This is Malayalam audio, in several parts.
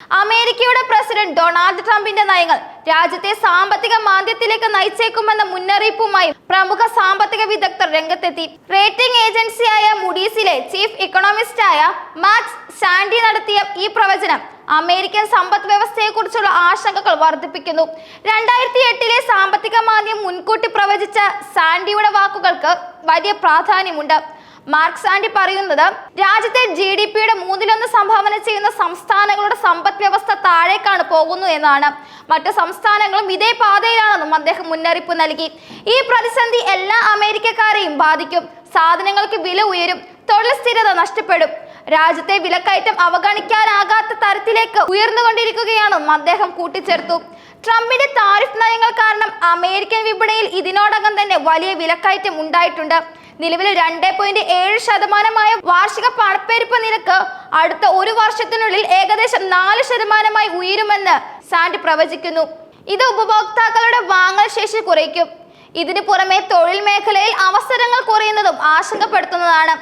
അമേരിക്കയുടെ പ്രസിഡന്റ് ഡൊണാൾഡ് ട്രംപിന്റെ നയങ്ങൾ രാജ്യത്തെ സാമ്പത്തിക മാന്ദ്യത്തിലേക്ക് നയിച്ചേക്കുമെന്ന മുന്നറിയിപ്പുമായി പ്രമുഖ സാമ്പത്തിക വിദഗ്ധർ രംഗത്തെത്തി. റേറ്റിംഗ് ഏജൻസിയായ മൂഡീസിലെ ചീഫ് ഇക്കണോമിസ്റ്റായ മാക്സ് സാൻഡി നടത്തിയ ഈ പ്രവചനം അമേരിക്കൻ സമ്പദ് വ്യവസ്ഥയെക്കുറിച്ചുള്ള ആശങ്കകൾ വർദ്ധിപ്പിക്കുന്നു. 2008 സാമ്പത്തിക മാന്ദ്യം മുൻകൂട്ടി പ്രവചിച്ച സാൻഡിയുടെ വാക്കുകൾക്ക് വലിയ പ്രാധാന്യമുണ്ട്. മാർക്ക് സാൻഡി പറയുന്നത് രാജ്യത്തെ GDPയുടെ 1/3 സംഭാവന ചെയ്യുന്ന സംസ്ഥാനങ്ങളുടെ സമ്പദ് വ്യവസ്ഥ താഴേക്കാണ് പോകുന്നു എന്നാണ്. മറ്റു സംസ്ഥാനങ്ങളും ഇതേ പാതയിലാണെന്നും അദ്ദേഹം മുന്നറിയിപ്പ് നൽകി. ഈ പ്രതിസന്ധി എല്ലാ അമേരിക്കക്കാരെയും ബാധിക്കും. സാധനങ്ങൾക്ക് വില ഉയരും, തൊഴിൽ സ്ഥിരത നഷ്ടപ്പെടും, രാജ്യത്തെ വിലക്കയറ്റം അവഗണിക്കാനാകാത്ത തരത്തിലേക്ക് ഉയർന്നുകൊണ്ടിരിക്കുകയാണെന്നും അദ്ദേഹം കൂട്ടിച്ചേർത്തു. ട്രംപിന്റെ താരിഫ് നയങ്ങൾ കാരണം അമേരിക്കൻ വിപണിയിൽ ഇതിനോടകം തന്നെ വലിയ വിലക്കയറ്റം ഉണ്ടായിട്ടുണ്ട്. നിലവിൽ 2.7% വാർഷിക പണപ്പെരുപ്പ നിരക്ക് അടുത്ത ഒരു വർഷത്തിനുള്ളിൽ ഏകദേശം 4% ഉയരുമെന്ന് സാൻഡി പ്രവചിക്കുന്നു. ഇത് ഉപഭോക്താക്കളുടെ വാങ്ങൽ ശേഷി കുറയ്ക്കും. ഇതിനു പുറമെ തൊഴിൽ മേഖലയിൽ അവസരങ്ങൾ കുറയുന്നതും ആശങ്കപ്പെടുത്തുന്നതാണ്.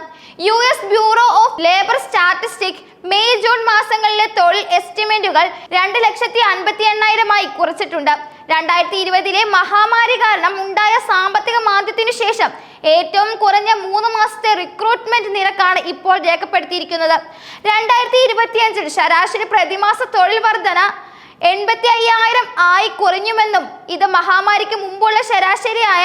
US bureau of labour statistics May June മാസങ്ങളിലെ തൊഴിൽ എസ്റ്റിമേറ്റുകൾ 2,58,000 കുറച്ചിട്ടുണ്ട്. 2020 മഹാമാരി കാരണം ഉണ്ടായ സാമ്പത്തിക മാന്ദ്യത്തിനു ശേഷം ഏറ്റവും കുറഞ്ഞ 3 മാസത്തെ റിക്രൂട്ട്മെന്റ് നിരക്കാണ് ഇപ്പോൾ രേഖപ്പെടുത്തിയിരിക്കുന്നത്. 2025 ശരാശരി പ്രതിമാസ തൊഴിൽ വർധന 85,000 ആയി കുറഞ്ഞുമെന്നും ഇത് മഹാമാരിക്ക് മുമ്പുള്ള ശരാശരിയായ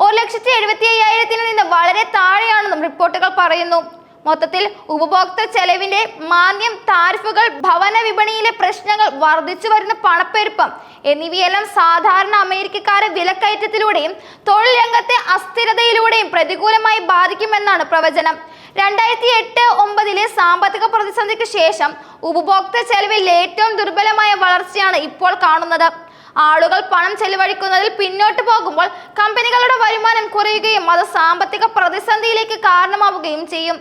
1,75,000 നിന്ന് വളരെ താഴെയാണെന്നും റിപ്പോർട്ടുകൾ പറയുന്നു. മൊത്തത്തിൽ ഉപഭോക്തൃ ചെലവിന്റെ മാന്ദ്യം, താരിഫുകൾ, ഭവന വിപണിയിലെ പ്രശ്നങ്ങൾ, വർദ്ധിച്ചു വരുന്ന പണപ്പെരുപ്പം എന്നിവയെല്ലാം സാധാരണ അമേരിക്കക്കാരെ വിലക്കയറ്റത്തിലൂടെയും തൊഴിൽ രംഗത്തെ അസ്ഥിരതയിലൂടെയും പ്രതികൂലമായി ബാധിക്കുമെന്നാണ് പ്രവചനം. 2008-9 സാമ്പത്തിക പ്രതിസന്ധിക്ക് ശേഷം ഉപഭോക്തൃ ചെലവിൽ ഏറ്റവും ദുർബലമായ വളർച്ചയാണ് ഇപ്പോൾ കാണുന്നത്. ആളുകൾ പണം ചെലവഴിക്കുന്നതിൽ പിന്നോട്ട് പോകുമ്പോൾ കമ്പനികളുടെ വരുമാനം കുറയുകയും അത് സാമ്പത്തിക പ്രതിസന്ധിയിലേക്ക് കാരണമാവുകയും ചെയ്യും.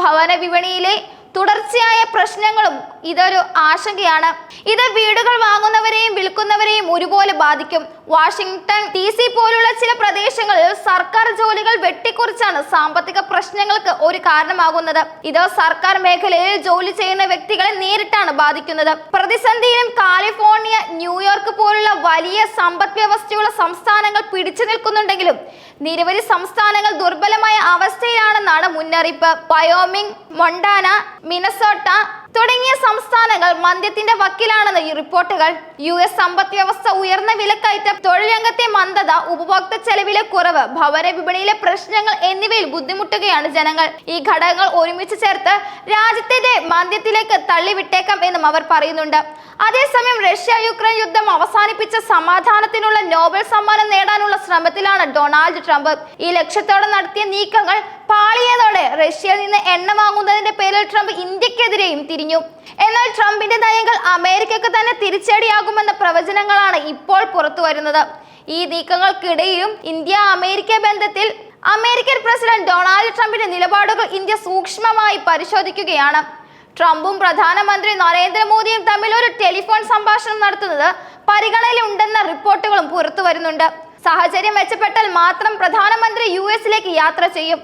ഭവന വിപണിയിലെ തുടർച്ചയായ പ്രശ്നങ്ങളും ഇതൊരു ആശങ്കയാണ്. ഇത് വീടുകൾ വാങ്ങുന്നവരെയും വിൽക്കുന്നവരെയും ഒരുപോലെ ബാധിക്കും. വാഷിംഗ്ടൺ DC പോലുള്ള ചില പ്രദേശങ്ങളിൽ സർക്കാർ ജോലികൾ വെട്ടിക്കുറിച്ചാണ് സാമ്പത്തിക പ്രശ്നങ്ങൾക്ക് ഒരു കാരണമാകുന്നത്. ഇത് സർക്കാർ മേഖലയിൽ ജോലി ചെയ്യുന്ന വ്യക്തികളെ നേരിട്ടാണ് ബാധിക്കുന്നത്. പ്രതിസന്ധിയിലും കാലിഫോർണിയ, ന്യൂയോർക്ക് പോലുള്ള വലിയ സമ്പദ് വ്യവസ്ഥയുള്ള സംസ്ഥാനങ്ങൾ പിടിച്ചു നിൽക്കുന്നുണ്ടെങ്കിലും നിരവധി സംസ്ഥാനങ്ങൾ ദുർബലമായ അവസ്ഥയിലാണെന്നാണ് മുന്നറിയിപ്പ്. വയോമിംഗ്, മൊണ്ടാന, മിനസോട്ട തുടങ്ങിയ സംസ്ഥാനങ്ങൾ മന്ദ്യത്തിന്റെ വക്കിലാണെന്ന് ഈ റിപ്പോർട്ടുകൾ. US സമ്പദ് വ്യവസ്ഥ, ഉയർന്ന വിലക്കയറ്റം, തൊഴിൽ രംഗത്തെ മന്ദത, ഉപഭോക്തൃ ചെലവിലെ കുറവ്, ഭവന വിപണിയിലെ പ്രശ്നങ്ങൾ എന്നിവയിൽ ബുദ്ധിമുട്ടുകയാണ് ജനങ്ങൾ. ഈ ഘടകങ്ങൾ ഒരുമിച്ച് ചേർത്ത് രാജ്യത്തിന്റെ മന്ദ്യത്തിലേക്ക് തള്ളിവിട്ടേക്കാം എന്നും അവർ പറയുന്നുണ്ട്. അതേസമയം റഷ്യ-യുക്രൈൻ യുദ്ധം അവസാനിപ്പിച്ച സമാധാനത്തിനുള്ള നോബൽ സമ്മാനം നേടാനുള്ള ശ്രമത്തിലാണ് ഡൊണാൾഡ് ട്രംപ്. ഈ ലക്ഷ്യത്തോടെ നടത്തിയ നീക്കങ്ങൾ പാളിയതോടെ റഷ്യയിൽ നിന്ന് എണ്ണ വാങ്ങുന്നതിന്റെ പേരിൽ ട്രംപ് ഇന്ത്യക്കെതിരെയും തിരിഞ്ഞു. എന്നാൽ ട്രംപിന്റെ നയങ്ങൾ അമേരിക്കക്ക് തന്നെ തിരിച്ചടിയാകുമെന്ന പ്രവചനങ്ങളാണ് ഇപ്പോൾ പുറത്തു വരുന്നത്. ഈ നീക്കങ്ങൾക്കിടയിലും ഇന്ത്യ-അമേരിക്ക ബന്ധത്തിൽ അമേരിക്കൻ പ്രസിഡന്റ് ഡൊണാൾഡ് ട്രംപിന്റെ നിലപാടുകൾ ഇന്ത്യ സൂക്ഷ്മമായി പരിശോധിക്കുകയാണ്. ട്രംപും പ്രധാനമന്ത്രി നരേന്ദ്രമോദിയും തമ്മിൽ ഒരു ടെലിഫോൺ സംഭാഷണം നടത്തുന്നത് പരിഗണനയിലുണ്ടെന്ന റിപ്പോർട്ടുകളും പുറത്തു വരുന്നുണ്ട്. സാഹചര്യം മെച്ചപ്പെട്ടാൽ മാത്രം പ്രധാനമന്ത്രി US-ലേക്ക് യാത്ര ചെയ്യും.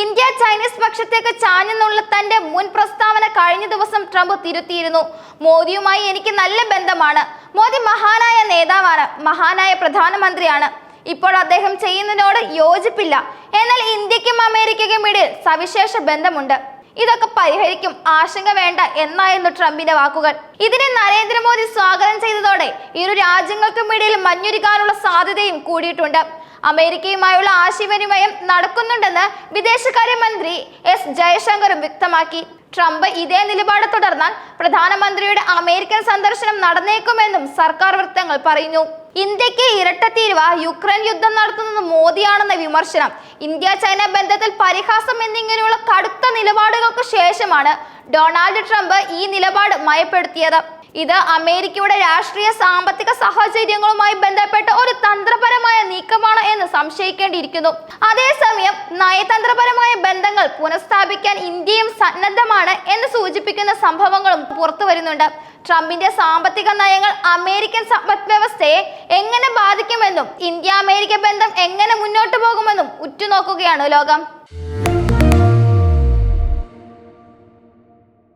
ഇന്ത്യ ചൈനീസ് പക്ഷത്തേക്ക് ചാഞ്ഞെന്നുള്ള തന്റെ മുൻ പ്രസ്താവന കഴിഞ്ഞ ദിവസം ട്രംപ് തിരുത്തിയിരുന്നു. മോദിയുമായി എനിക്ക് നല്ല ബന്ധമാണ്. മോദി മഹാനായ നേതാവാണ്, മഹാനായ പ്രധാനമന്ത്രിയാണ്. ഇപ്പോൾ അദ്ദേഹം ചെയ്യുന്നതിനോട് യോജിപ്പില്ല. എന്നാൽ ഇന്ത്യക്കും അമേരിക്കയ്ക്കും ഇടയിൽ സവിശേഷ ബന്ധമുണ്ട്. ഇതൊക്കെ പരിഹരിക്കും, ആശങ്ക വേണ്ട എന്നായിരുന്നു ട്രംപിന്റെ വാക്കുകൾ. ഇതിനെ നരേന്ദ്രമോദി സ്വാഗതം ചെയ്തതോടെ ഇരു രാജ്യങ്ങൾക്കും ഇടയിൽ മഞ്ഞുരുകാനുള്ള സാധ്യതയും കൂടിയിട്ടുണ്ട്. അമേരിക്കയുമായുള്ള ആശയവിനിമയം നടക്കുന്നുണ്ടെന്ന് വിദേശകാര്യമന്ത്രി S ജയശങ്കറും വ്യക്തമാക്കി. ട്രംപ് ഇതേ നിലപാട് തുടർന്നാൽ പ്രധാനമന്ത്രിയുടെ അമേരിക്കൻ സന്ദർശനം നടന്നേക്കുമെന്നും സർക്കാർ വൃത്തങ്ങൾ പറയുന്നു. ഇന്ത്യക്ക് ഇരട്ടത്തീരുവ, യുക്രൈൻ യുദ്ധം നടത്തുന്നത് മോദിയാണെന്ന വിമർശനം, ഇന്ത്യ-ചൈന ബന്ധത്തിൽ പരിഹാസം എന്നിങ്ങനെയുള്ള കടുത്ത നിലപാടുകൾക്ക് ശേഷമാണ് ഡൊണാൾഡ് ട്രംപ് ഈ നിലപാട് മയപ്പെടുത്തിയത്. ഇത് അമേരിക്കയുടെ രാഷ്ട്രീയ സാമ്പത്തിക സാഹചര്യങ്ങളുമായി ബന്ധപ്പെട്ട ഒരു തന്ത്രപരമായ നീക്കമാണ് എന്ന് സംശയിക്കേണ്ടിയിരിക്കുന്നു. അതേസമയം നയതന്ത്രപരമായ ബന്ധങ്ങൾ പുനഃസ്ഥാപിക്കാൻ ഇന്ത്യയും സന്നദ്ധമാണ് എന്ന് സൂചിപ്പിക്കുന്ന സംഭവങ്ങളും പുറത്തു വരുന്നുണ്ട്. ട്രംപിന്റെ സാമ്പത്തിക നയങ്ങൾ അമേരിക്കൻ സമ്പദ് വ്യവസ്ഥയെ എങ്ങനെ ബാധിക്കുമെന്നും ഇന്ത്യ-അമേരിക്ക ബന്ധം എങ്ങനെ മുന്നോട്ട് പോകുമെന്നും ഉറ്റുനോക്കുകയാണ് ലോകം.